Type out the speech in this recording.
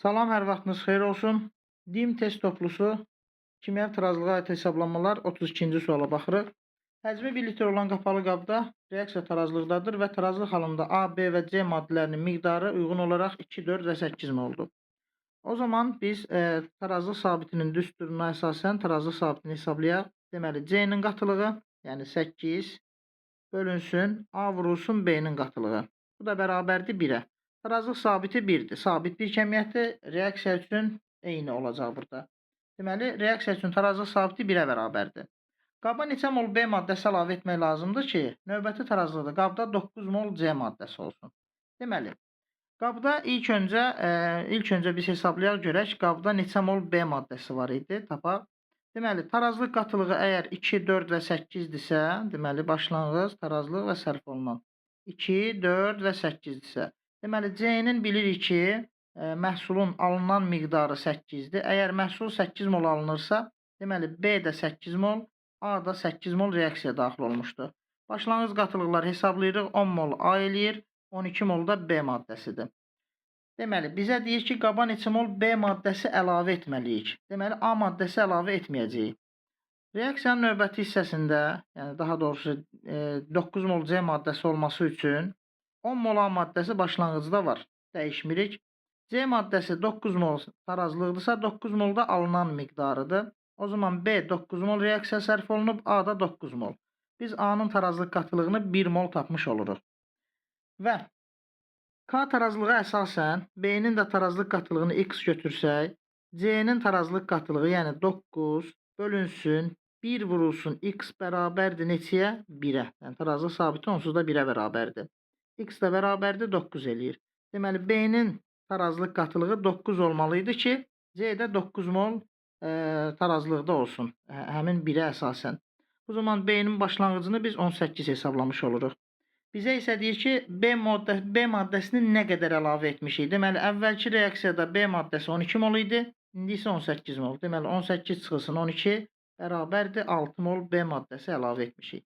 Salam, hər vaxtınız xeyir olsun. DİM test toplusu kimya tarazlığa aid hesablanmalar 32-ci suala baxırıq. Həcmi 1 litr olan qapalı qabda reaksiya tarazlıqdadır və tarazlıq halında A, B və C maddələrinin miqdarı uyğun olaraq 2, 4 və 8 moldur. O zaman biz tarazlıq sabitinin düsturuna əsasən tarazlıq sabitini hesablayaq. Deməli, C-nin qatılığı, yəni 8 bölünsün A vurulsun B-nin qatılığı. Bu da bərabərdir 1-ə. Tarazlıq sabiti 1-dir. Sabit bir kəmiyyətdir. Reaksiya üçün eyni olacaq burada. Deməli, reaksiya üçün tarazlıq sabiti 1-ə bərabərdir. Qaba neçə mol B maddəsi əlavə etmək lazımdır ki, növbəti tarazlıqda qabda 9 mol C maddəsi olsun. Deməli, qabda ilk öncə biz hesablayaq görək, qabda neçə mol B maddəsi var idi, tapaq. Deməli, tarazlıq qatılığı əgər 2, 4 və 8-dirsə, deməli, başlanğıc, tarazlıq və sərf olunan 2, 4 və 8-dirsə, deməli, C-nin bilirik ki, məhsulun alınan miqdarı 8-dir. Əgər məhsul 8 mol alınırsa, deməli, B də 8 mol, A da 8 mol reaksiyaya daxil olmuşdur. Başlanğıc qatılıqları hesablayırıq. 10 mol A eləyir, 12 mol da B maddəsidir. Deməli, bizə deyir ki, qaba neçə mol B maddəsi əlavə etməliyik. Deməli, A maddəsi əlavə etməyəcəyik. Reaksiyanın növbəti hissəsində, yəni daha doğrusu 9 mol C maddəsi olması üçün 10 mol A maddəsi başlanğıcda var. Dəyişmirik. C maddəsi 9 mol tarazlıqdırsa 9 mol da alınan miqdarıdır. O zaman B 9 mol reaksiya sərf olunub, A da 9 mol. Biz A-nın tarazlıq qatılığını 1 mol tapmış oluruq. Və K tarazlığa əsasən B-nin də tarazlıq qatılığını X götürsək, C-nin tarazlıq qatılığı, yəni 9 bölünsün 1 vurulsun X bərabərdir neçəyə? 1-ə. Yəni tarazlıq sabiti onsuz da 1-ə bərabərdir. X də bərabərdir 9 eləyir. Deməli, B-nin tarazlıq qatılığı 9 olmalı idi ki, C də 9 mol tarazlıqda olsun. Həmin 1-ə əsasən. Bu zaman B-nin başlanğıcını biz 18 hesablamış oluruq. Bizə isə deyir ki, B maddəsini nə qədər əlavə etmişik? Deməli, əvvəlki reaksiyada B maddəsi 12 mol idi, indi isə 18 mol. Deməli, 18 çıxılsın 12 bərabərdir 6 mol B maddəsi əlavə etmişik.